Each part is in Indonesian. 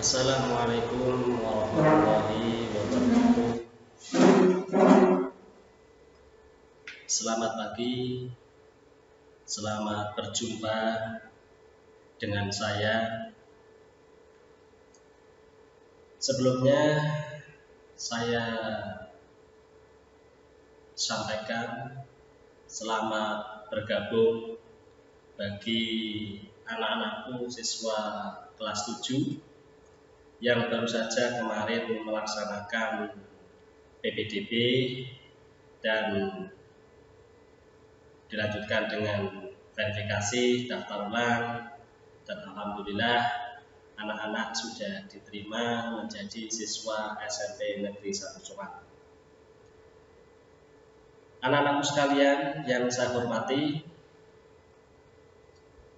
Assalamualaikum warahmatullahi wabarakatuh. Selamat pagi, selamat berjumpa dengan saya. Sebelumnya saya sampaikan selamat bergabung bagi anak-anakku siswa kelas 7 yang baru saja kemarin melaksanakan PPDB dan dilanjutkan dengan verifikasi daftar ulang, dan alhamdulillah anak-anak sudah diterima menjadi siswa SMP Negeri 1 Jombang. Anak-anakku sekalian yang saya hormati,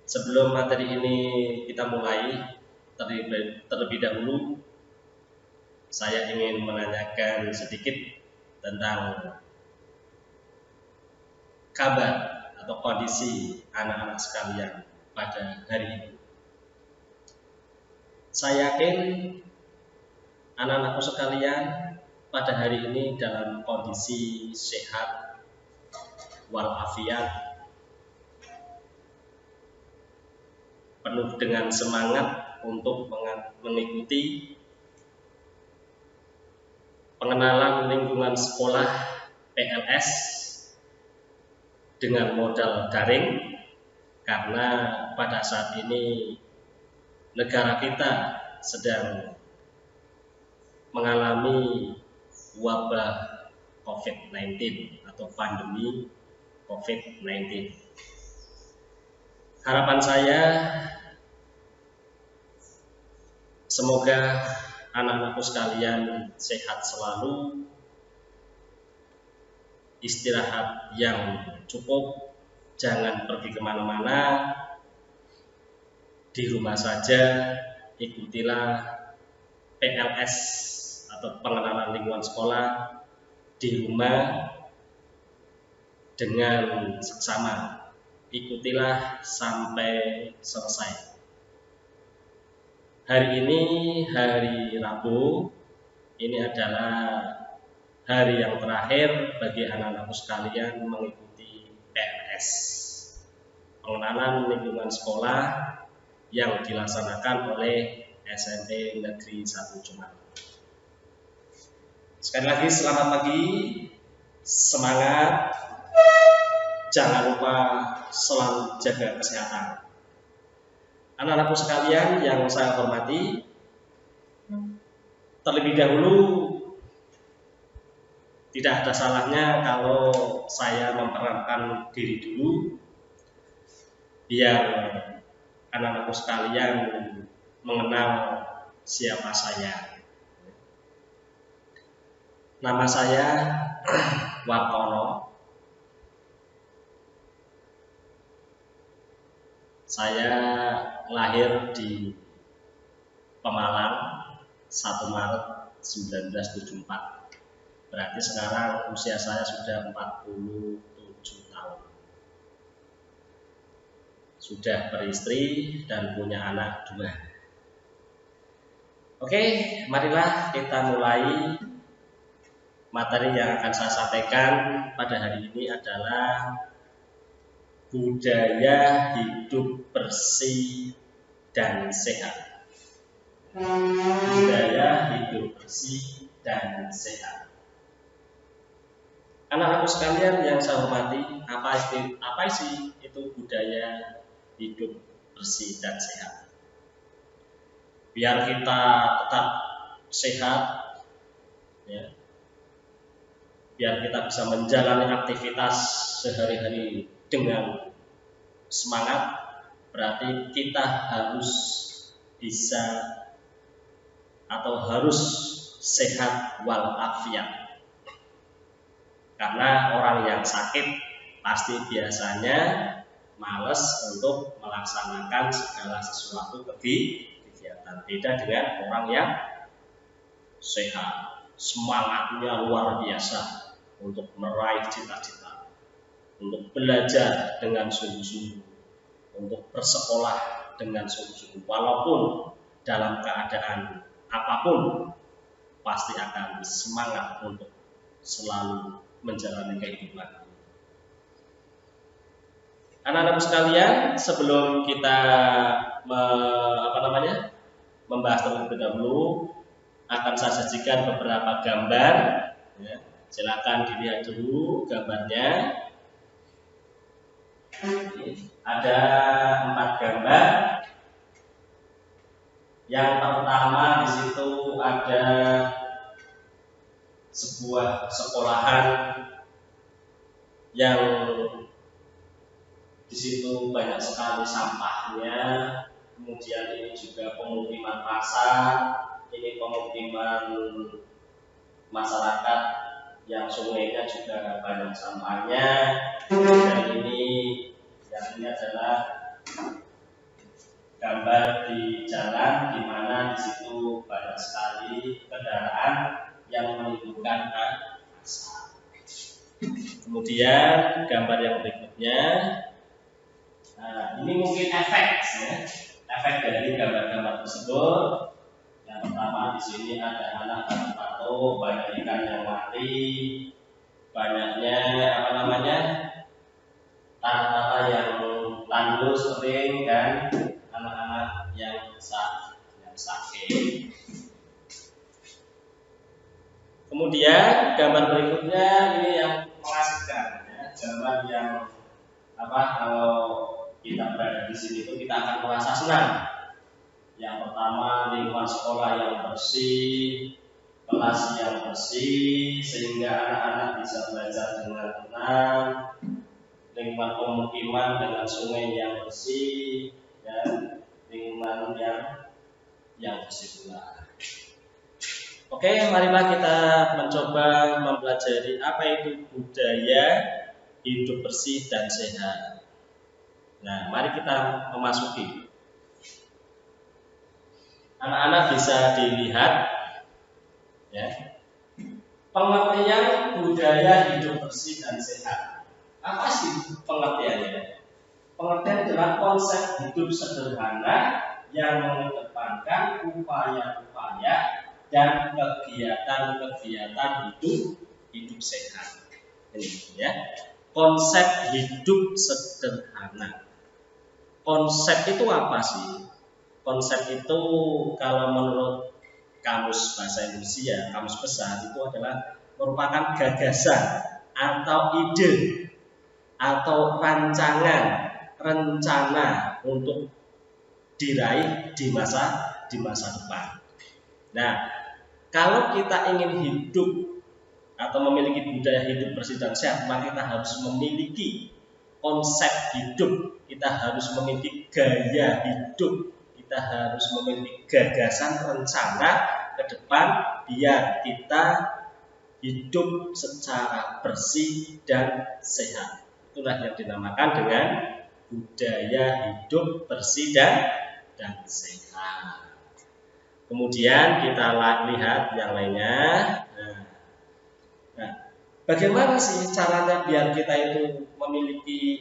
sebelum materi ini kita mulai, terlebih dahulu saya ingin menanyakan sedikit tentang kabar atau kondisi anak-anak sekalian pada hari ini. Saya yakin anak-anakku sekalian pada hari ini dalam kondisi sehat walafiat, penuh dengan semangat untuk mengikuti pengenalan lingkungan sekolah PLS dengan modal daring, karena pada saat ini negara kita sedang mengalami wabah COVID-19 atau pandemi COVID-19. Harapan saya, semoga anak-anakku sekalian sehat selalu, istirahat yang cukup, jangan pergi kemana-mana, di rumah saja, ikutilah PLS atau pengenalan lingkungan sekolah di rumah dengan seksama, ikutilah sampai selesai. Hari ini hari Rabu, ini adalah hari yang terakhir bagi anak-anakku sekalian mengikuti PLS, pengenalan lingkungan sekolah yang dilaksanakan oleh SMP Negeri 1 Jombang. Sekali lagi selamat pagi, semangat, jangan lupa selalu jaga kesehatan. Anak-anakku sekalian yang saya hormati, terlebih dahulu tidak ada salahnya kalau saya memperkenalkan diri dulu, biar anak-anakku sekalian mengenal siapa saya. Nama saya Wartono. Saya lahir di Pemalang 1 Maret 1974. Berarti sekarang usia saya sudah 47 tahun. Sudah beristri dan punya anak 2. Oke, marilah kita mulai. Materi yang akan saya sampaikan pada hari ini adalah budaya hidup bersih dan sehat. Budaya hidup bersih dan sehat. Anak-anakku sekalian yang saya hormati, apa sih itu budaya hidup bersih dan sehat? Biar kita tetap sehat, ya, biar kita bisa menjalani aktivitas sehari-hari dengan semangat, berarti kita harus bisa atau harus sehat walafiat. Karena orang yang sakit pasti biasanya malas untuk melaksanakan segala sesuatu kegiatan. Beda dengan orang yang sehat, semangatnya luar biasa untuk meraih cita-cita, untuk belajar dengan sungguh-sungguh, untuk bersekolah dengan sungguh-sungguh, walaupun dalam keadaan apapun pasti akan semangat untuk selalu menjalani kehidupan. Anak-anakku sekalian, sebelum kita membahas terlebih dahulu, akan saya sajikan beberapa gambar. Ya, silakan dilihat dulu gambarnya. Ada 4 gambar. Yang pertama di situ ada sebuah sekolahan yang di situ banyak sekali sampahnya. Kemudian ini juga pemukiman pasar, ini pemukiman masyarakat yang sungainya juga banyak sampahnya. Dan ini adalah gambar di jalan di mana di situ banyak sekali kendaraan yang menimbulkan asap. Kemudian gambar yang berikutnya, ini mungkin efek dari gambar-gambar tersebut. Yang pertama di sini ada anak tato, banyak ikan yang mati, banyaknya tanah-tanah yang tandus kering dan anak-anak yang sakit. Kemudian gambar berikutnya ini yang mengasihkan, gambar yang kalau kita berada di sini itu kita akan merasa senang. Yang pertama, lingkungan sekolah yang bersih, kelas yang bersih sehingga anak-anak bisa belajar dengan tenang, lingkungan pemukiman dengan sungai yang bersih dan lingkungan yang bersih pula. Oke, marilah kita mencoba mempelajari apa itu budaya hidup bersih dan sehat. Nah, mari kita memasuki. Anak-anak bisa dilihat ya, pengertian budaya hidup bersih dan sehat. Apa sih pengertiannya? Pengertian adalah konsep hidup sederhana yang mengedepankan upaya-upaya dan kegiatan-kegiatan hidup sehat. Ini ya, konsep hidup sederhana. Konsep itu apa sih? Konsep itu kalau menurut Kamus Bahasa Indonesia, Kamus Besar, itu adalah merupakan gagasan atau ide atau rencana untuk diraih di masa depan. Nah, kalau kita ingin hidup atau memiliki budaya hidup bersih dan sehat, maka kita harus memiliki konsep hidup, kita harus memiliki gaya hidup, kita harus memiliki gagasan rencana ke depan biar kita hidup secara bersih dan sehat. Itulah yang dinamakan dengan budaya hidup bersih dan sehat. Kemudian kita lihat yang lainnya. Nah, bagaimana sih caranya biar kita itu memiliki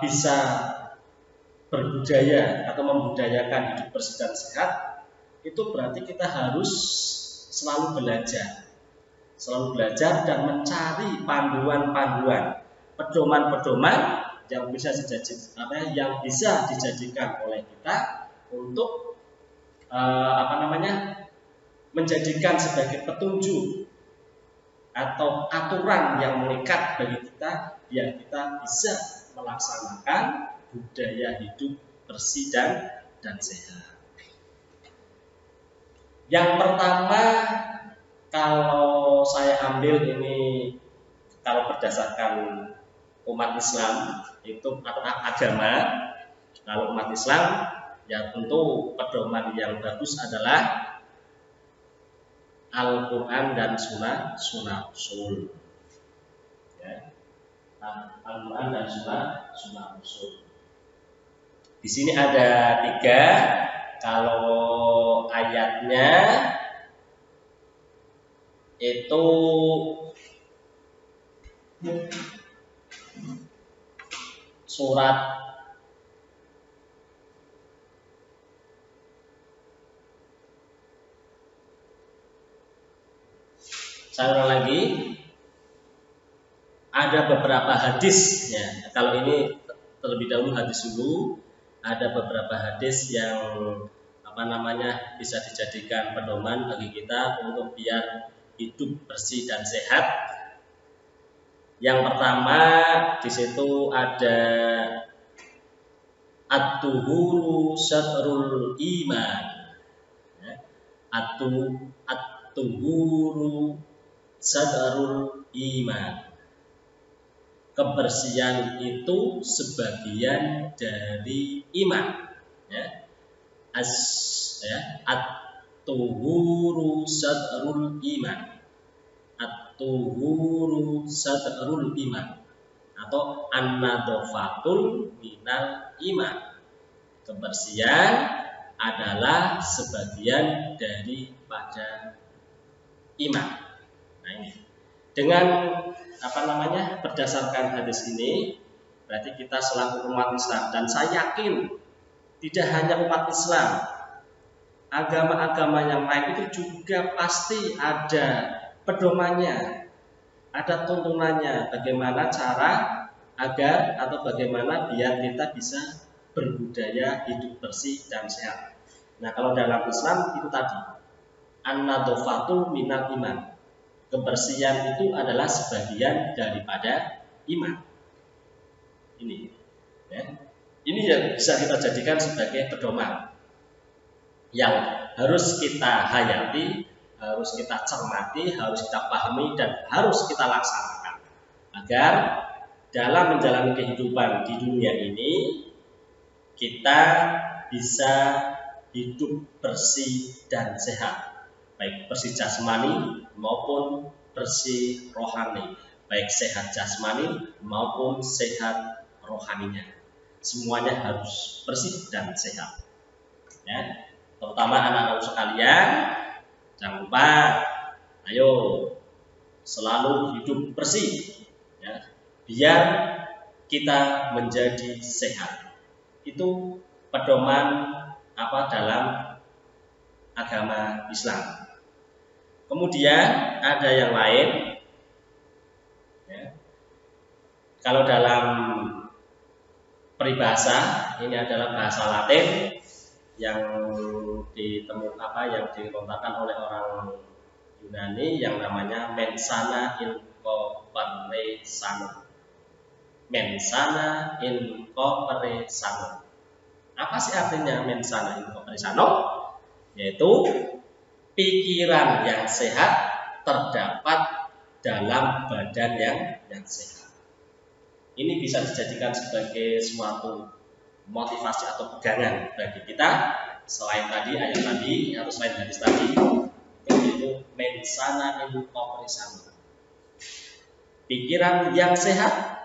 bisa berbudaya atau membudayakan hidup bersih dan sehat? Itu berarti kita harus selalu belajar dan mencari panduan-panduan, pedoman-pedoman yang bisa dijadikan oleh kita untuk menjadikan sebagai petunjuk atau aturan yang mengikat bagi kita biar kita bisa melaksanakan budaya hidup bersih dan sehat. Yang pertama, kalau saya ambil ini, kalau berdasarkan umat Islam itu adalah agama. Kalau umat Islam, ya tentu pedoman yang bagus adalah Al-Quran dan Sunnah Rasul. Ya. Al-Quran dan Sunnah Rasul. Di sini ada 3. Kalau ayatnya itu surat Saya ulang lagi, ada beberapa hadis ya. Kalau ini terlebih dahulu hadis dulu, ada beberapa hadis yang bisa dijadikan pedoman bagi kita untuk biar hidup bersih dan sehat. Yang pertama di situ ada at-tuhuru syatrul iman. Ya. At-tuhuru syatrul iman. Kebersihan itu sebagian dari iman. Ya. At-tuhuru syatrul iman. At-tuhuru syatrul iman atau an-nadhafatul minal iman. Kebersihan adalah sebagian daripada iman. Nah ini. Dengan berdasarkan hadis ini, berarti kita selaku umat Islam, dan saya yakin tidak hanya umat Islam, agama-agama yang lain itu juga pasti ada pedomannya, ada tuntunannya bagaimana cara agar atau bagaimana biar kita bisa berbudaya hidup bersih dan sehat. Nah, kalau dalam Islam itu tadi an-nadhafatul minal iman. Kebersihan itu adalah sebagian daripada iman. Ini ya. Ini yang bisa kita jadikan sebagai pedoman yang harus kita hayati, harus kita cermati, harus kita pahami, dan harus kita laksanakan agar dalam menjalani kehidupan di dunia ini kita bisa hidup bersih dan sehat, baik bersih jasmani maupun bersih rohani, baik sehat jasmani maupun sehat rohaninya. Semuanya harus bersih dan sehat ya. Terutama anak-anak sekalian, jangan lupa, ayo selalu hidup bersih ya, biar kita menjadi sehat. Itu pedoman dalam agama Islam. Kemudian ada yang lain ya. Kalau dalam peribahasa, ini adalah bahasa Latin yang dirontakan oleh orang Yunani yang namanya mensana in corpore sano. Mensana in corpore sano. Apa sih artinya mensana in corpore sano? Yaitu pikiran yang sehat terdapat dalam badan yang sehat. Ini bisa dijadikan sebagai suatu motivasi atau pegangan bagi kita selain tadi ayat tadi atau selain hadis tadi, yaitu mensana in corpore sano. Pikiran yang sehat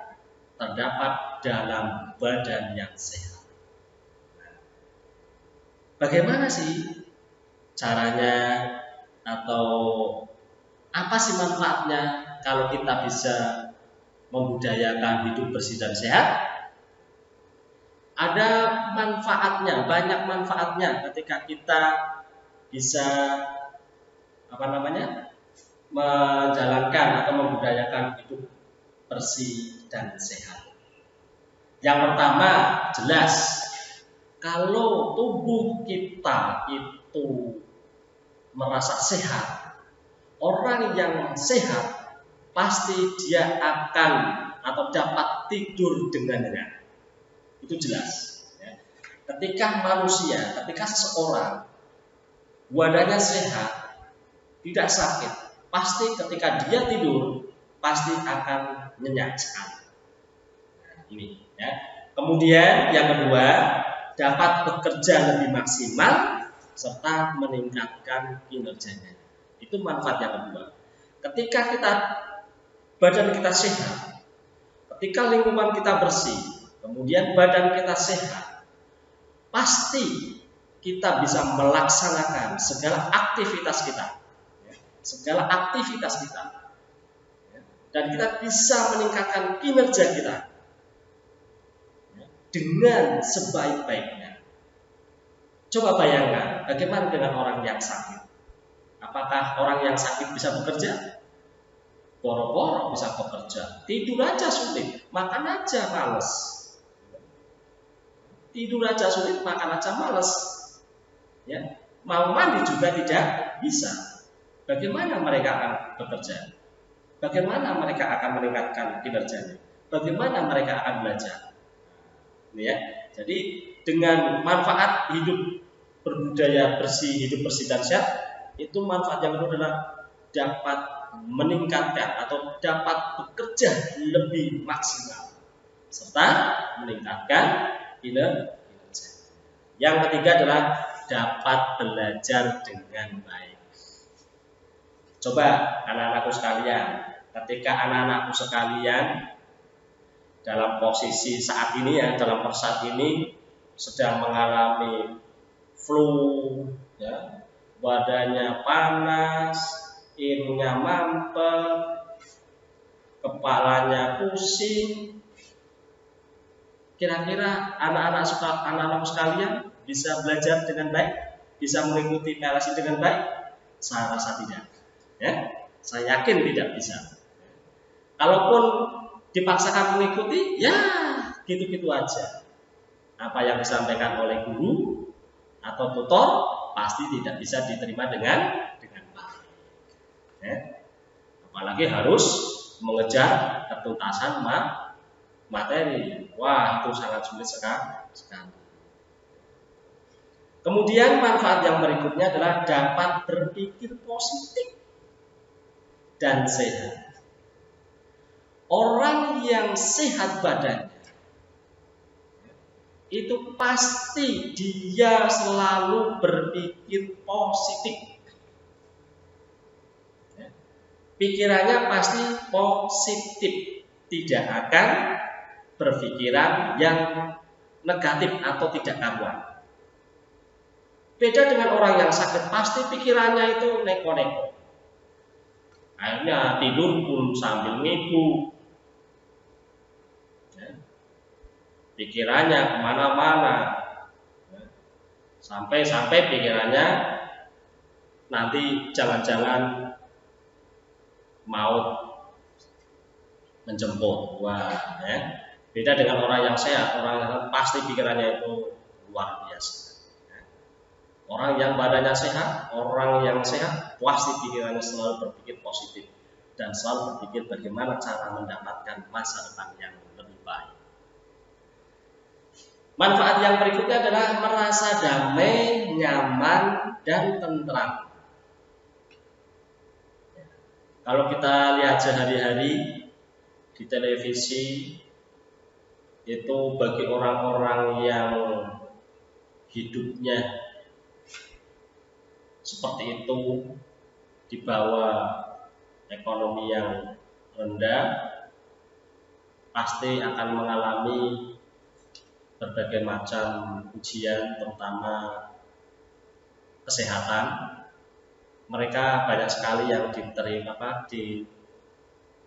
terdapat dalam badan yang sehat. Bagaimana sih caranya atau apa sih manfaatnya kalau kita bisa membudayakan hidup bersih dan sehat? Ada manfaatnya, banyak manfaatnya ketika kita bisa menjalankan atau membudayakan hidup bersih dan sehat. Yang pertama, jelas kalau tubuh kita itu merasa sehat, orang yang sehat pasti dia akan atau dapat tidur dengan nyenyak. Itu jelas ya. Ketika seseorang badannya sehat, tidak sakit, pasti ketika dia tidur pasti akan nyenyak sekali. Nah, ini ya. Kemudian yang kedua, dapat bekerja lebih maksimal serta meningkatkan kinerjanya. Itu manfaat yang kedua. Ketika badan kita sehat, ketika lingkungan kita bersih, kemudian badan kita sehat, pasti kita bisa melaksanakan segala aktivitas kita, dan kita bisa meningkatkan kinerja kita dengan sebaik-baiknya. Coba bayangkan bagaimana dengan orang yang sakit. Apakah orang yang sakit bisa bekerja? boro-boro bisa bekerja, tidur aja sulit, makan aja males. Tidur aja sulit, makan aja males. Ya, mau mandi juga tidak bisa. Bagaimana mereka akan bekerja? Bagaimana mereka akan meningkatkan kinerjanya? Bagaimana mereka akan belajar? Ya, jadi dengan manfaat hidup berbudaya bersih, hidup bersih dan sehat, itu manfaat yang kedua adalah dapat meningkatkan atau dapat bekerja lebih maksimal serta meningkatkan kinerja. Yang ketiga adalah dapat belajar dengan baik. Coba anak-anakku sekalian, ketika anak-anakku sekalian dalam posisi saat ini ya, dalam saat ini sedang mengalami flu, ya, badannya panas, hidungnya mampet, kepalanya pusing. Kira-kira anak-anak sekalian bisa belajar dengan baik, bisa mengikuti PLSI dengan baik? Saya rasa tidak. Ya, saya yakin tidak bisa. Kalaupun dipaksakan mengikuti, ya gitu-gitu aja. Apa yang disampaikan oleh guru atau tutor pasti tidak bisa diterima dengan baik. Ya. Apalagi harus mengejar ketuntasan materi. Wah, itu sangat sulit sekali. Kemudian manfaat yang berikutnya adalah dapat berpikir positif dan sehat. Orang yang sehat badannya itu pasti dia selalu berpikir positif. Pikirannya pasti positif, tidak akan berpikiran yang negatif atau tidak karuan. Beda dengan orang yang sakit, pasti pikirannya itu neko-neko. Akhirnya tidur pun sambil ngigu. Ya. Pikirannya kemana-mana. Ya. Sampai pikirannya nanti jangan-jangan maut menjemput. Wah, ya. Beda dengan orang yang sehat. Orang yang sehat pasti pikirannya itu luar biasa. Orang yang badannya sehat, pasti pikirannya selalu berpikir positif dan selalu berpikir bagaimana cara mendapatkan masa depan yang lebih baik. Manfaat yang berikutnya adalah merasa damai, nyaman, dan tentram. Kalau kita lihat sehari-hari di televisi, itu bagi orang-orang yang hidupnya seperti itu, di bawah ekonomi yang rendah, pasti akan mengalami berbagai macam ujian, terutama kesehatan. Mereka banyak sekali yang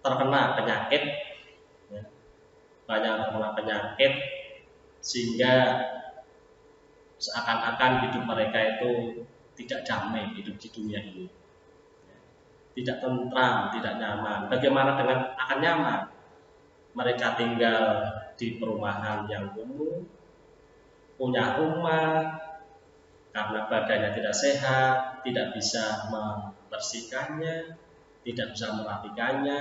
terkena penyakit, ya. Banyak terkena penyakit sehingga seakan-akan hidup mereka itu tidak damai, hidup di dunia ini, tidak tentram, tidak nyaman. Bagaimana dengan akan nyaman? Mereka tinggal di perumahan yang kumuh, punya rumah, karena badannya tidak sehat, tidak bisa membersihkannya, tidak bisa merapikannya.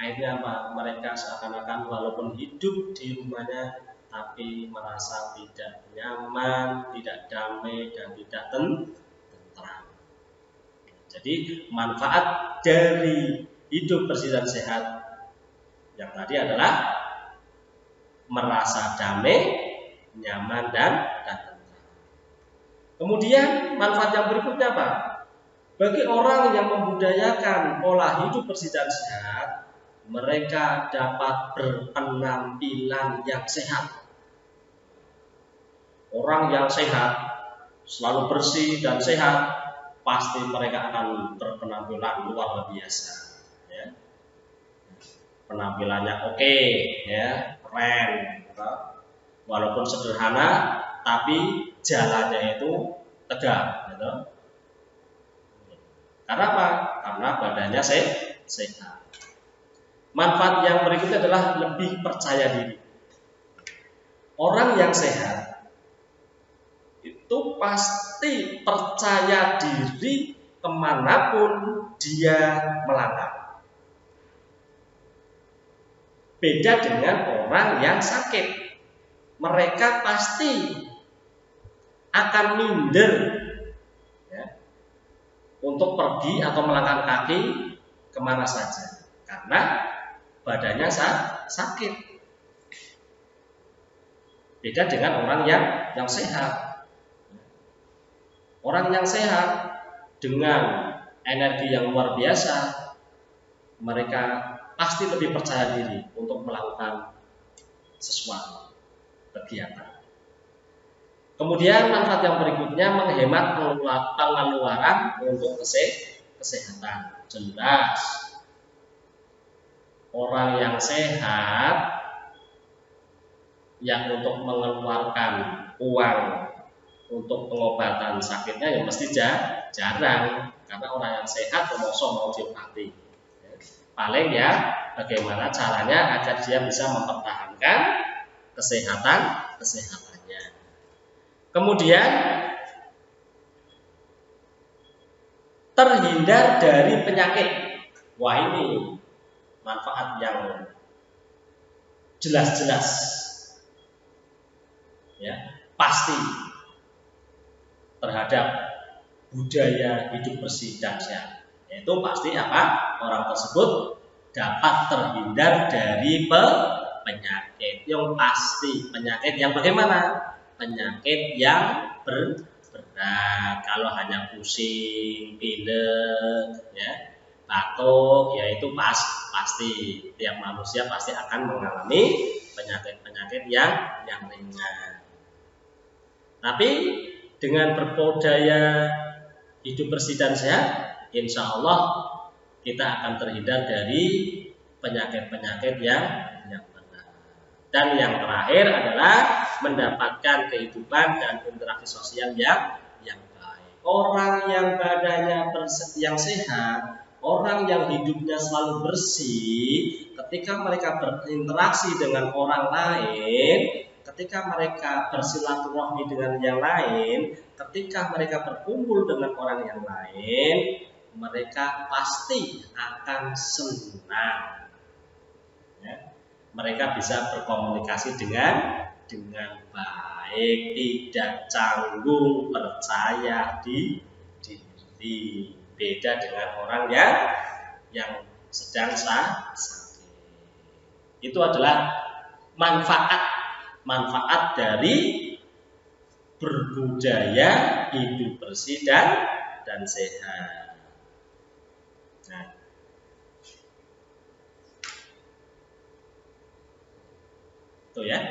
Akhirnya mereka seakan-akan walaupun hidup di rumahnya, tapi merasa tidak nyaman, tidak damai, dan tidak tentram. Jadi manfaat dari hidup bersih dan sehat yang tadi adalah merasa damai, nyaman, dan tentram. Kemudian manfaat yang berikutnya apa? Bagi orang yang membudayakan pola hidup bersih dan sehat, mereka dapat berpenampilan yang sehat. Orang yang sehat, selalu bersih dan sehat, pasti mereka akan berpenampilan luar biasa. Ya. Penampilannya oke, ya, keren. Walaupun sederhana, tapi jalannya itu tegak. Gitu. Karena apa? Karena badannya sehat. Manfaat yang berikutnya adalah lebih percaya diri. Orang yang sehat itu pasti percaya diri kemanapun dia melangkah. Beda dengan orang yang sakit. Mereka pasti akan minder ya, untuk pergi atau melangkah kaki kemana saja. Karena badannya sakit. Beda dengan orang yang sehat. Orang yang sehat dengan energi yang luar biasa, mereka pasti lebih percaya diri untuk melakukan sesuatu kegiatan. Kemudian manfaat yang berikutnya menghemat pengeluaran untuk kesehatan. Jelas orang yang sehat yang untuk mengeluarkan uang untuk pengobatan sakitnya ya mesti jarang, karena orang yang sehat mau diobati. Paling ya bagaimana caranya agar dia bisa mempertahankan kesehatannya. Kemudian terhindar dari penyakit. Wah, ini manfaat yang jelas-jelas ya, pasti terhadap budaya hidup bersih dan sehat. Yaitu pasti apa? Orang tersebut dapat terhindar dari penyakit. Yang pasti penyakit yang bagaimana? Penyakit yang berat. Kalau hanya pusing, pilek, ya, batuk, ya itu pasti tiap manusia pasti akan mengalami penyakit-penyakit yang ringan. Tapi dengan berbudaya hidup bersih dan sehat, insya Allah kita akan terhindar dari penyakit-penyakit yang berat. Dan yang terakhir adalah mendapatkan kehidupan dan interaksi sosial yang baik. Orang yang badannya yang sehat, orang yang hidupnya selalu bersih, ketika mereka berinteraksi dengan orang lain, ketika mereka bersilaturahmi dengan yang lain, ketika mereka berkumpul dengan orang yang lain, mereka pasti akan senang. Ya. Mereka bisa berkomunikasi dengan baik, tidak canggung, percaya diri. Beda dengan orang yang sedang sakit. Itu adalah manfaat dari berbudaya hidup bersih dan sehat. Nah, itu ya.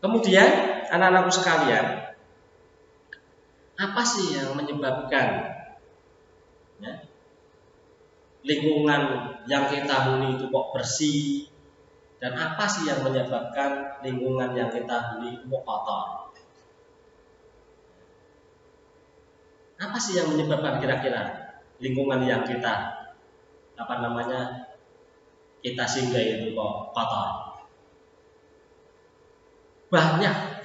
Kemudian anak-anakku sekalian, apa sih yang menyebabkan ya, lingkungan yang kita huni itu kok bersih? Dan apa sih yang menyebabkan lingkungan yang kita huni itu kotor? Apa sih yang menyebabkan kira-kira lingkungan yang kita kita singgah itu kok kotor? Banyak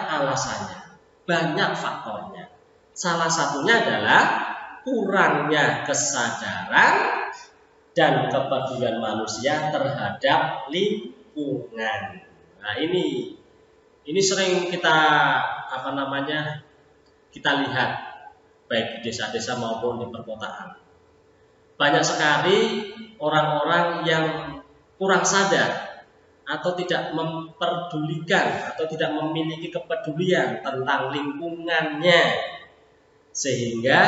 alasannya, banyak faktornya. Salah satunya adalah kurangnya kesadaran dan kepedulian manusia terhadap lingkungan. Nah, ini sering kita kita lihat baik di desa-desa maupun di perkotaan. Banyak sekali orang-orang yang kurang sadar atau tidak memperdulikan atau tidak memiliki kepedulian tentang lingkungannya, sehingga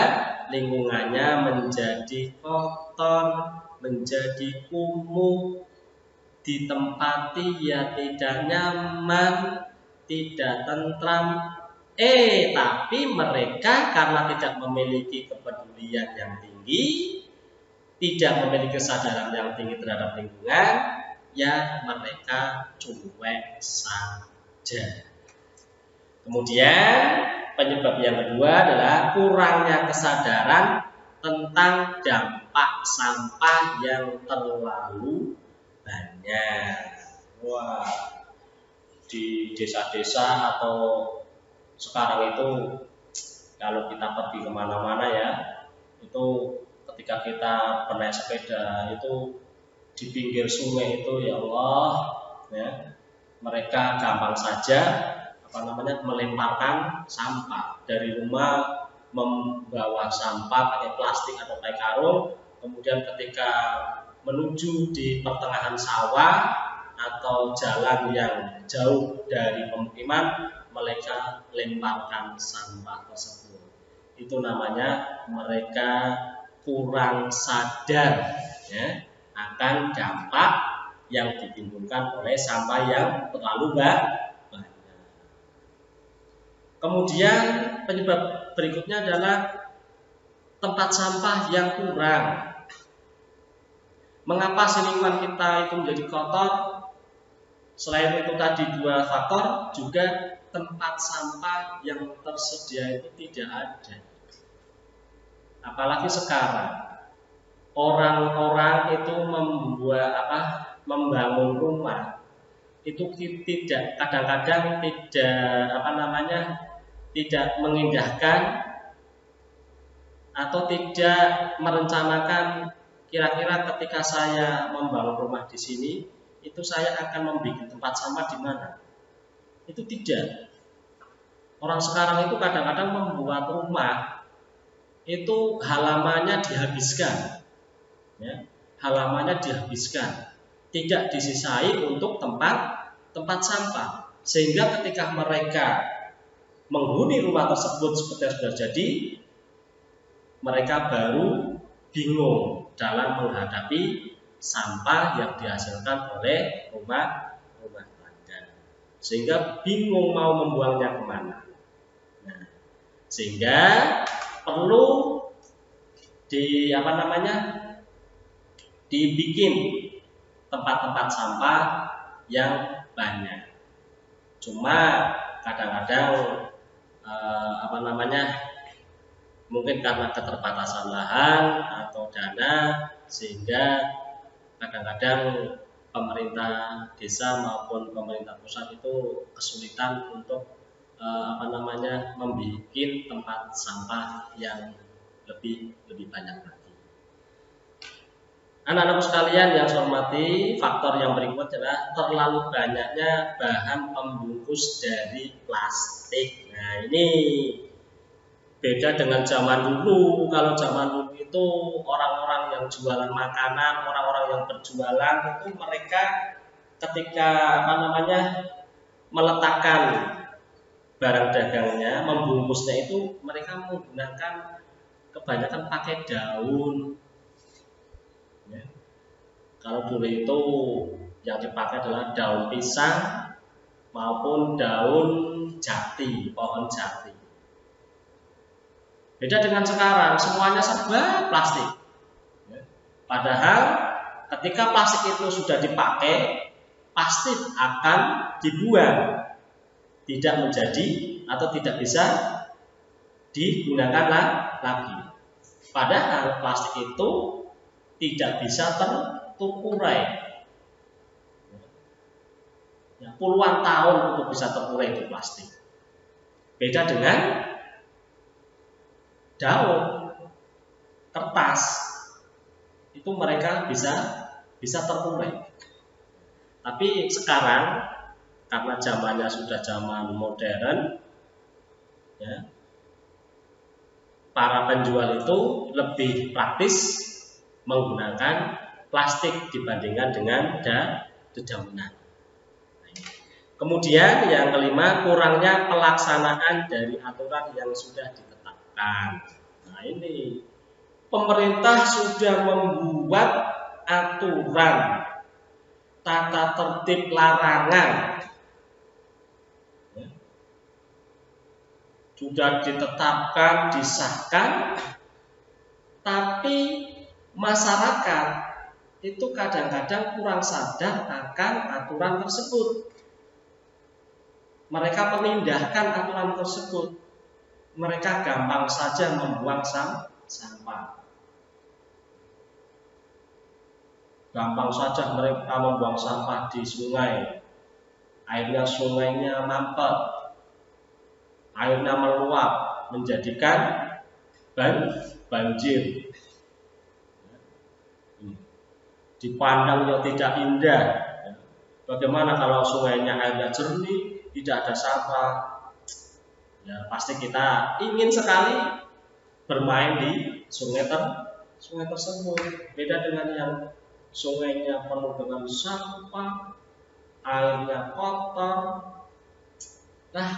lingkungannya menjadi kotor, menjadi kumuh, ditempati ya tidak nyaman, tidak tentram. Tapi mereka karena tidak memiliki kepedulian yang tinggi, tidak memiliki kesadaran yang tinggi terhadap lingkungan, ya mereka cuek saja. Kemudian penyebab yang kedua adalah kurangnya kesadaran tentang dampak sampah yang terlalu banyak. Wah, di desa-desa atau sekarang itu kalau kita pergi kemana-mana ya, itu ketika kita bernaik sepeda itu di pinggir sungai itu ya Allah, ya, mereka gampang saja melemparkan sampah dari rumah, membawa sampah pakai plastik atau pakai karung, kemudian ketika menuju di pertengahan sawah atau jalan yang jauh dari pemukiman, mereka lemparkan sampah tersebut. Itu namanya mereka kurang sadar, ya, akan dampak yang ditimbulkan oleh sampah yang terlalu banyak. Kemudian penyebab berikutnya adalah tempat sampah yang kurang. Mengapa lingkungan kita itu menjadi kotor? Selain itu tadi dua faktor, juga tempat sampah yang tersedia itu tidak ada. Apalagi sekarang orang-orang itu membangun rumah itu tidak, kadang-kadang tidak mengindahkan atau tidak merencanakan, kira-kira ketika saya membangun rumah di sini itu saya akan membuat tempat sampah di mana. Itu tidak. Orang sekarang itu kadang-kadang membuat rumah itu halamannya dihabiskan, ya, halamannya dihabiskan, tidak disisai untuk tempat sampah, sehingga ketika mereka menghuni rumah tersebut seperti yang sudah jadi, mereka baru bingung dalam menghadapi sampah yang dihasilkan oleh rumah tangga, sehingga bingung mau membuangnya kemana. Nah, sehingga perlu dibikin tempat-tempat sampah yang banyak. Cuma kadang-kadang mungkin karena keterbatasan lahan atau dana, sehingga kadang-kadang pemerintah desa maupun pemerintah pusat itu kesulitan untuk membuat tempat sampah yang lebih banyak lagi. Anak-anak sekalian yang saya hormati, faktor yang berikut adalah terlalu banyaknya bahan pembungkus dari plastik. Nah, ini beda dengan zaman dulu. Kalau zaman dulu itu orang-orang yang jualan makanan, orang-orang yang berjualan itu mereka ketika meletakkan barang dagangnya, membungkusnya itu mereka menggunakan kebanyakan pakai daun. Ya. Kalau dulu itu yang dipakai adalah daun pisang maupun daun jati, pohon jati. Beda dengan sekarang, semuanya serba plastik. Ya. Padahal ketika plastik itu sudah dipakai, pasti akan dibuang, tidak menjadi atau tidak bisa digunakan lagi. Padahal plastik itu tidak bisa terurai. Ya, puluhan tahun untuk bisa terurai itu plastik. Beda dengan daun, kertas, itu mereka bisa terurai. Tapi sekarang karena zamannya sudah zaman modern, ya, para penjual itu lebih praktis menggunakan plastik dibandingkan dengan dedaunan. Kemudian yang kelima, kurangnya pelaksanaan dari aturan yang sudah ditetapkan. Nah, ini pemerintah sudah membuat aturan tata tertib larangan, ya, sudah ditetapkan, disahkan, tapi masyarakat itu kadang-kadang kurang sadar akan aturan tersebut. Mereka memindahkan aturan tersebut. Mereka gampang saja membuang sampah. gampang saja mereka membuang sampah di sungai. Akhirnya sungainya mampet, airnya meluap, menjadikan banjir. Dipandang yang tidak indah. Bagaimana kalau sungainya airnya jernih, tidak ada sampah? Ya, pasti kita ingin sekali bermain di sungai tersebut. Beda dengan yang sungainya penuh dengan sampah, airnya kotor. Nah,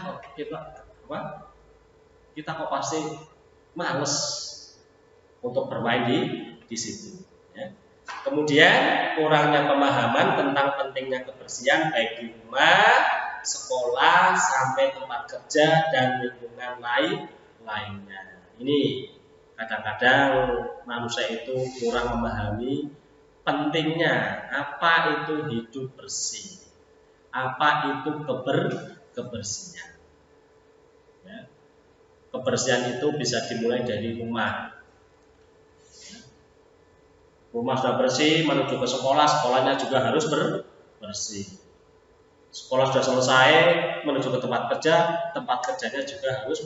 kita kok pasti males untuk bermain di situ. Ya. Kemudian kurangnya pemahaman tentang pentingnya kebersihan baik di rumah, sekolah, sampai tempat kerja dan lingkungan lainnya. Ini kadang-kadang manusia itu kurang memahami pentingnya apa itu hidup bersih, apa itu kebersihan. Ya. Kebersihan itu bisa dimulai dari rumah. Rumah sudah bersih, menuju ke sekolah, sekolahnya juga harus bersih. Sekolah sudah selesai, menuju ke tempat kerja, tempat kerjanya juga harus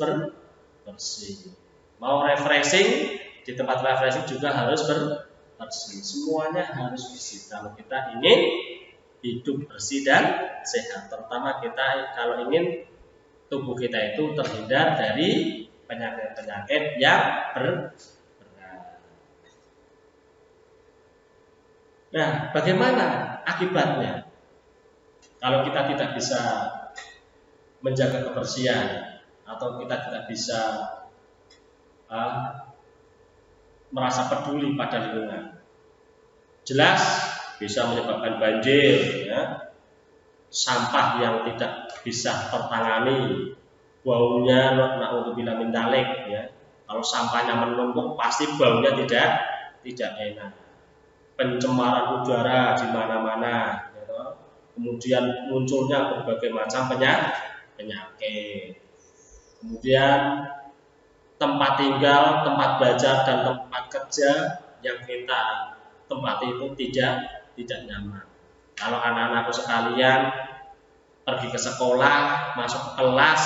bersih. Mau refreshing, di tempat refreshing juga harus bersih. Semuanya harus bersih kalau kita ingin hidup bersih dan sehat. Terutama kita kalau ingin tubuh kita itu terhindar dari penyakit-penyakit yang berat. Nah, bagaimana akibatnya kalau kita tidak bisa menjaga kebersihan atau kita tidak bisa merasa peduli pada lingkungan? Jelas bisa menyebabkan banjir, ya. Sampah yang tidak bisa tertangani, baunya na'udzubillah min dzalik, ya. Kalau sampahnya menumpuk pasti baunya tidak enak. Pencemaran udara di mana-mana, gitu. Kemudian munculnya berbagai macam penyakit. Kemudian tempat tinggal, tempat belajar dan tempat kerja yang kita tempati itu tidak nyaman. Kalau anak-anakku sekalian pergi ke sekolah, masuk ke kelas,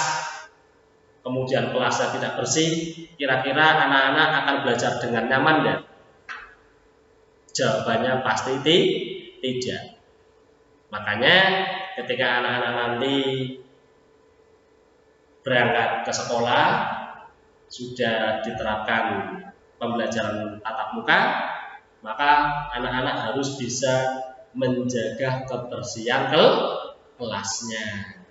kemudian kelasnya tidak bersih, kira-kira anak-anak akan belajar dengan nyaman enggak? Jawabannya pasti tidak. Makanya ketika anak-anak nanti berangkat ke sekolah, sudah diterapkan pembelajaran tatap muka, maka anak-anak harus bisa menjaga kebersihan kelasnya,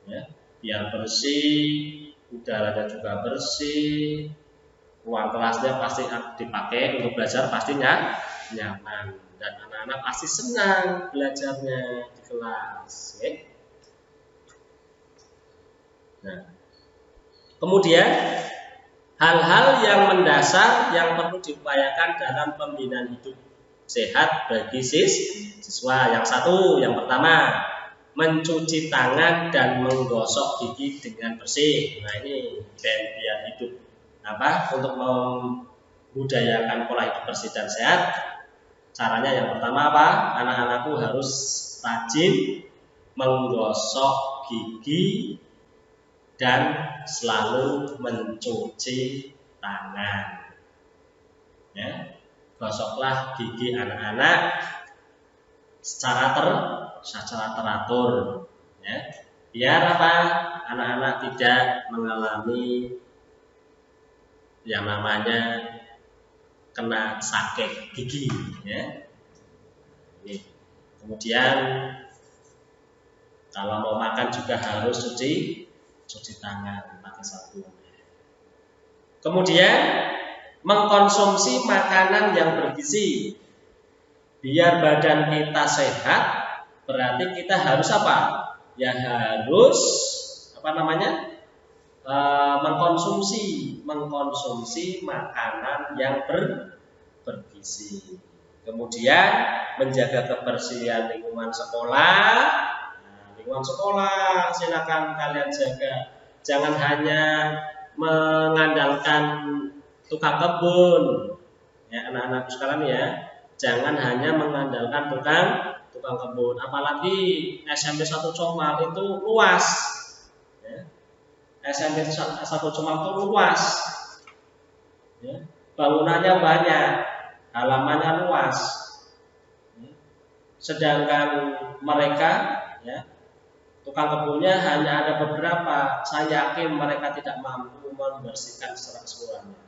ya, biar bersih, udaranya juga bersih, ruang kelasnya pasti dipakai untuk belajar pastinya nyaman, dan anak-anak pasti senang belajarnya di kelas. Okay? Nah, kemudian hal-hal yang mendasar yang perlu diupayakan dalam pembinaan hidup sehat bagi siswa. Yang satu, yang pertama, mencuci tangan dan menggosok gigi dengan bersih. Nah, ini biar hidup untuk membudayakan pola hidup bersih dan sehat. Caranya yang pertama apa? Anak-anakku harus rajin menggosok gigi dan selalu mencuci tangan. Ya, gosoklah gigi anak-anak secara teratur. Ya, biar apa? Anak-anak tidak mengalami yang namanya kena sakit gigi, ya. Kemudian kalau mau makan juga harus cuci tangan pakai sabun. Kemudian mengkonsumsi makanan yang bergizi. Biar badan kita sehat, berarti kita harus apa? Ya harus mengkonsumsi makanan yang bergizi. Kemudian menjaga kebersihan lingkungan sekolah. Lingkungan sekolah silakan kalian jaga. Jangan hanya mengandalkan tukang kebun, ya anak-anak sekalian ya. Jangan hanya mengandalkan tukang kebun. Apalagi SMP 1 Comal itu luas. Ya. SMP 1 Comal itu luas. Ya. Bangunannya banyak, halamannya luas. Ya. Sedangkan mereka, ya, tukang kebunnya hanya ada beberapa. Saya yakin mereka tidak mampu membersihkan secara keseluruhan.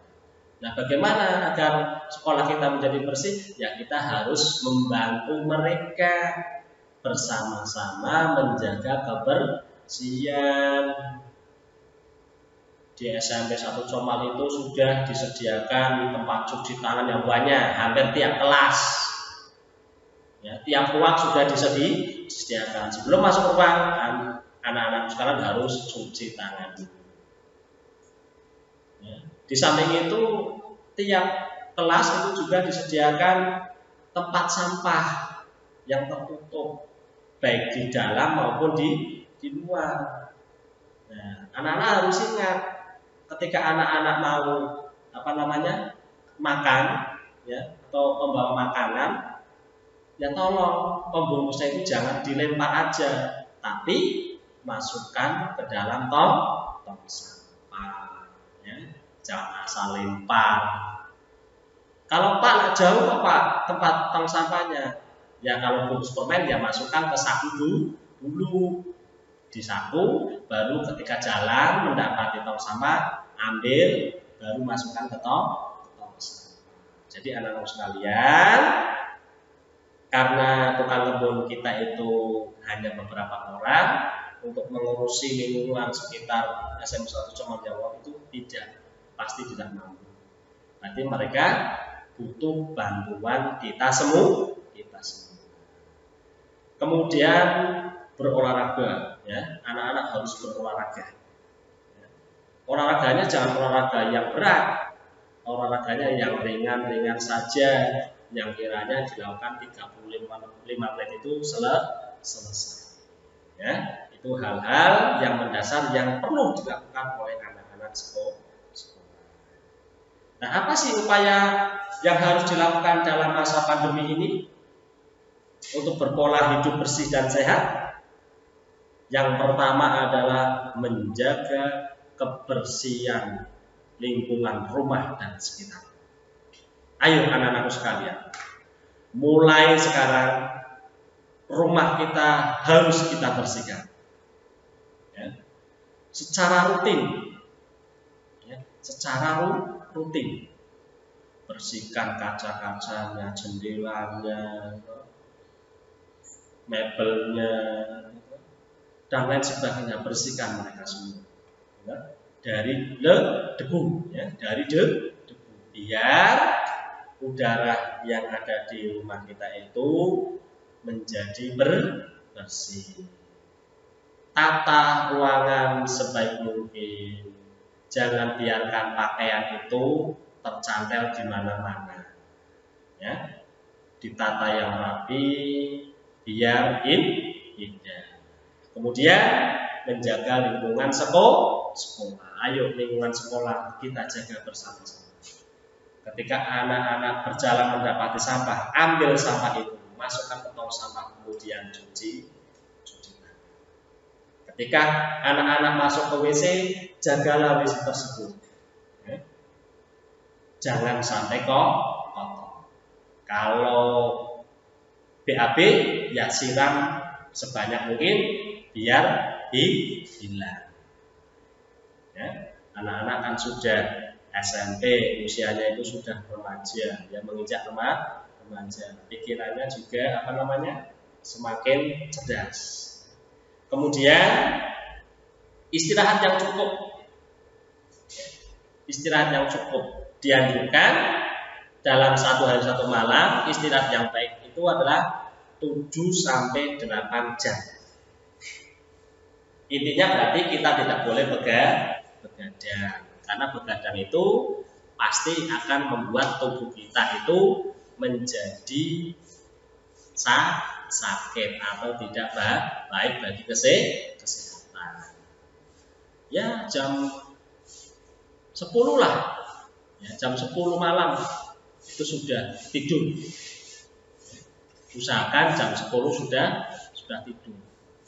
Nah, bagaimana agar sekolah kita menjadi bersih? Ya, kita harus membantu mereka bersama-sama menjaga kebersihan. Di SMP 1 Comal itu sudah disediakan tempat cuci tangan yang banyak, hampir tiap kelas. Ya, tiap ruang sudah disediakan. Sebelum masuk ruang, anak-anak sekarang harus cuci tangan. Ya. Di samping itu, tiap kelas itu juga disediakan tempat sampah yang tertutup, baik di dalam maupun di luar. Nah, anak-anak harus ingat, ketika anak-anak mau makan, ya, atau membawa makanan, ya tolong pembungkusnya itu jangan dilempar aja, tapi masukkan ke dalam tong sampah. Ya. Jangan asal lempar. Kalau Pak jauh kok Pak tempat tong sampahnya, ya kalau bungkus permen ya masukkan ke saku dulu, disaku, baru ketika jalan mendapati tong sampah ambil, baru masukkan ke tong sampah. Jadi anak-anak sekalian, karena tukang kebun kita itu hanya beberapa orang, untuk mengurusi lingkungan sekitar SMP 1 Comal Jawa itu pasti tidak mampu. Nanti mereka butuh bantuan kita semua. Kemudian berolahraga, ya, anak-anak harus berolahraga. Olahraganya jangan olahraga yang berat, olahraganya yang ringan-ringan saja, yang kiranya dilakukan 35 menit itu selesai. Ya, itu hal-hal yang mendasar yang perlu dilakukan oleh anak-anak sekolah. Nah, apa sih upaya yang harus dilakukan dalam masa pandemi ini untuk berpola hidup bersih dan sehat? Yang pertama adalah menjaga kebersihan lingkungan rumah dan sekitar. Ayo anak-anakku sekalian, mulai sekarang rumah kita harus kita bersihkan, ya, secara rutin, ya, rutin. Bersihkan kaca-kacanya, jendelanya, mebelnya, dan lain sebagainya. Bersihkan mereka semua, ya, dari debu, ya, dari debu, biar udara yang ada di rumah kita itu menjadi bersih. Tata ruangan sebaik mungkin. Jangan biarkan pakaian itu tercantel di mana-mana. Ya. Ditata yang rapi biar indah. Kemudian menjaga lingkungan sekolah. Ayo lingkungan sekolah kita jaga bersama-sama. Ketika anak-anak berjalan mendapati sampah, ambil sampah itu, masukkan ke tong sampah, kemudian cuci. Ketika anak-anak masuk ke WC, jagalah WC tersebut. Jangan sampai kotor. Kalau BAB, ya siram sebanyak mungkin biar hilang. Ya, anak-anak kan sudah SMP, usianya itu sudah remaja, ya, menginjak remaja. Pikirannya juga semakin cerdas. Kemudian istirahat yang cukup dianjurkan dalam 1 hari 1 malam. Istirahat yang baik itu adalah 7-8 jam. Intinya berarti kita tidak boleh begadang, karena begadang itu pasti akan membuat tubuh kita itu menjadi sakit atau tidak baik bagi kesehatan. Ya, jam 10 lah, ya, jam 10 malam itu sudah tidur. Usahakan jam 10 sudah tidur.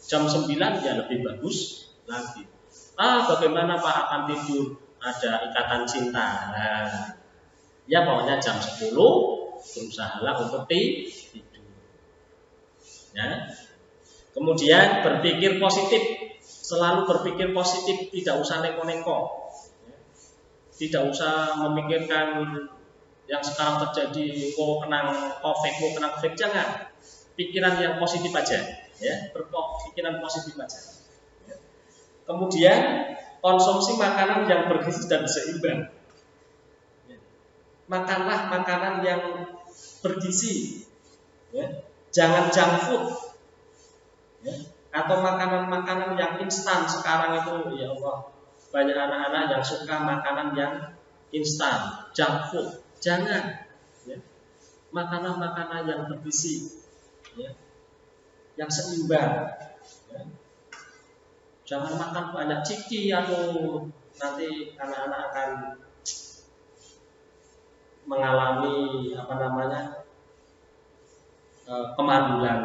Jam 9 ya lebih bagus lagi. Bagaimana Pak akan tidur? Ada ikatan cinta. Nah, ya pokoknya jam 10 berusahalah untuk tidur. Ya. Kemudian berpikir positif. Selalu berpikir positif, tidak usah neko-neko. Tidak usah memikirkan yang sekarang terjadi, kena COVID, jangan. Pikiran yang positif aja, ya, berpikiran positif aja. Ya. Kemudian konsumsi makanan yang bergizi dan seimbang. Ya. Makanlah makanan yang bergizi, ya. Jangan junk food, ya. Atau makanan-makanan yang instan. Sekarang itu ya Allah, banyak anak-anak yang suka makanan yang instan, junk food. Jangan, ya. Makanan-makanan yang bergizi, ya, yang seimbang, ya. Jangan makan banyak ciki, atau nanti anak-anak akan mengalami kemandulan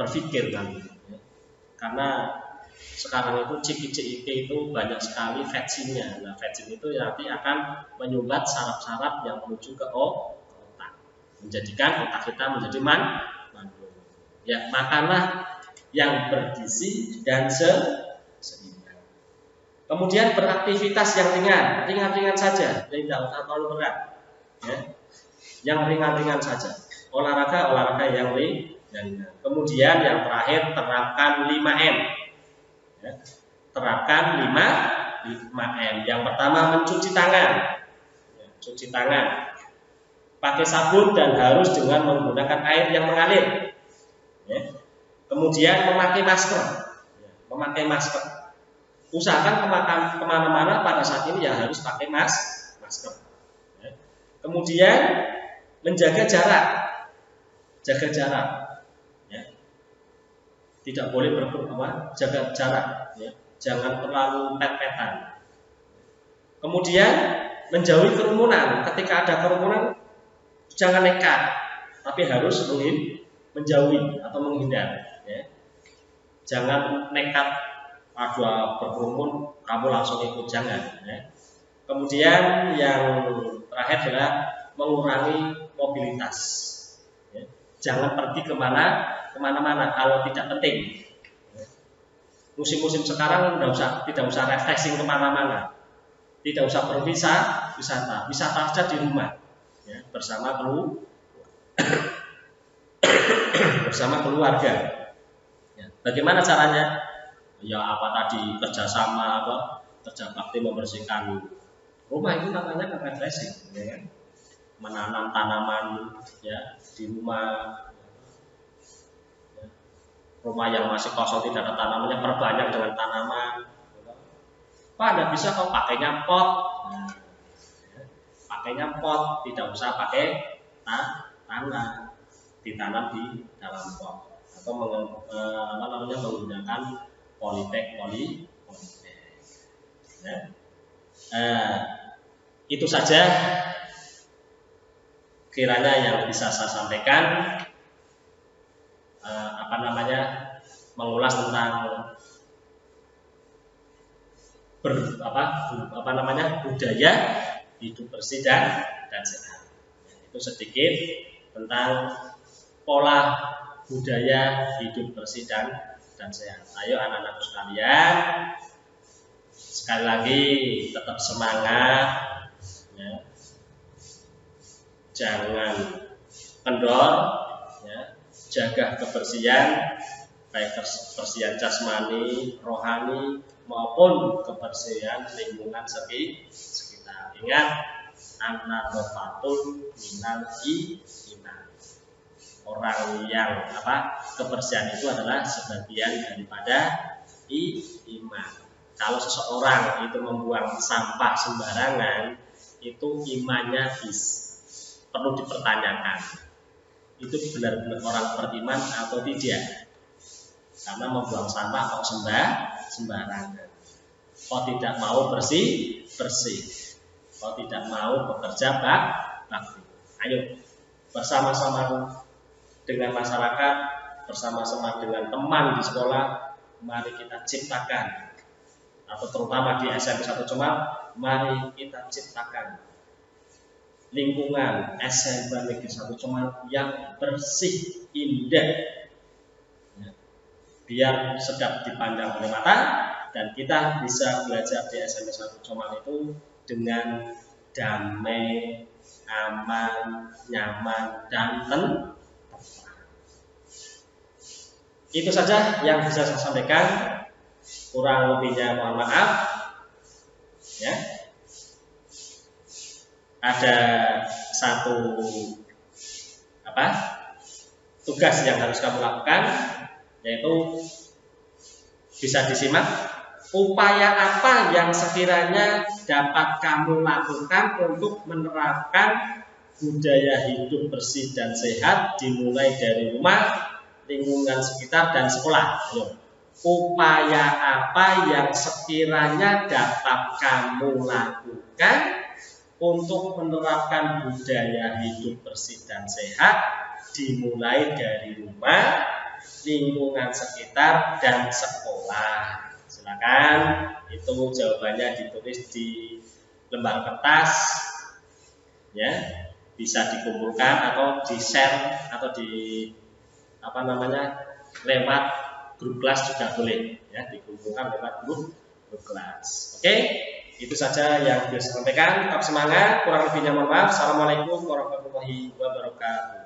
berpikir kan, ya. Karena sekarang itu ciki-ciki itu banyak sekali vaksinnya. Nah, vaksin itu nanti akan menyumbat saraf-saraf yang menuju ke otak, menjadikan otak kita menjadi mandul. Ya, makanlah yang bergizi dan seimbang. Kemudian beraktivitas yang ringan-ringan saja, tidak usah terlalu berat. Ya. Yang ringan-ringan saja. Olahraga yang ringan. Kemudian yang terakhir, terapkan 5M. Ya. Terapkan 5M. Yang pertama, mencuci tangan. Ya, cuci tangan pakai sabun dan harus dengan menggunakan air yang mengalir. Ya. Kemudian memakai masker. Ya, memakai masker. Usahakan kemana-mana pada saat ini ya harus pakai masker. Ya. Kemudian menjaga jarak. Jaga jarak. Ya. Tidak boleh jaga jarak, ya. Jangan terlalu pet-petan. Kemudian menjauhi kerumunan. Ketika ada kerumunan, jangan nekat, tapi harus menjauhi atau menghindar. Ya. Jangan nekat, ada berkerumun kamu langsung ikut, jangan. Ya. Kemudian yang terakhir adalah mengurangi mobilitas. Ya. Jangan pergi kemana-mana kalau tidak penting. Musim-musim sekarang tidak usah refreshing kemana-mana, tidak usah berwisata saja di rumah, ya, bersama keluarga. Ya, bagaimana caranya? Ya kerjasama, kerja bakti membersihkan rumah, itu namanya refreshing, ya. Menanam tanaman, ya, di rumah. Rumah yang masih kosong tidak ada tanamannya, perbanyak dengan tanaman. Pak, tidak bisa kau pakainya pot. Nah, ya, pakainya pot, tidak usah pakai tanah, ditanam di dalam pot, atau menggunakan polybag. Ya. Itu saja kiranya yang bisa saya sampaikan. Mengulas tentang budaya hidup bersih dan sehat. Itu sedikit tentang pola budaya hidup bersih dan sehat. Ayo anak-anakku sekalian, sekali lagi tetap semangat, ya. Jangan kendor, ya. Jaga kebersihan, baik kebersihan jasmani, rohani, maupun kebersihan lingkungan sekitar. Ingat, an-nadhafatul minal iman. Orang yang kebersihan itu adalah sebagian daripada iman. Kalau seseorang itu membuang sampah sembarangan, itu imannya perlu dipertanyakan. Itu benar-benar orang beriman atau tidak? Karena membuang sampah kok sembarangan. Kok tidak mau bersih, kok tidak mau bekerja bakti. Ayo bersama-sama dengan masyarakat, bersama-sama dengan teman di sekolah, mari kita ciptakan, atau terutama di SMP 1 Comal, mari kita ciptakan lingkungan SMP Negeri 1 Comal yang bersih, indah, ya, biar sedap dipandang oleh mata, dan kita bisa belajar di SMP 1 Comal itu dengan damai, aman, nyaman, dan tenang. Itu saja yang bisa saya sampaikan. Kurang lebihnya mohon maaf. Ya. Ada satu tugas yang harus kamu lakukan, yaitu bisa disimak. Upaya apa yang sekiranya dapat kamu lakukan untuk menerapkan budaya hidup bersih dan sehat, dimulai dari rumah, lingkungan sekitar, dan sekolah. Upaya apa yang sekiranya dapat kamu lakukan untuk menerapkan budaya hidup bersih dan sehat, dimulai dari rumah, lingkungan sekitar, dan sekolah. Silakan, itu jawabannya ditulis di lembar kertas, ya, bisa dikumpulkan atau di share atau di lewat grup kelas juga boleh, ya, dikumpulkan lewat grup kelas. Oke, itu saja yang bisa saya sampaikan. Tetap semangat, kurang lebihnya mohon maaf. Assalamualaikum warahmatullahi wabarakatuh.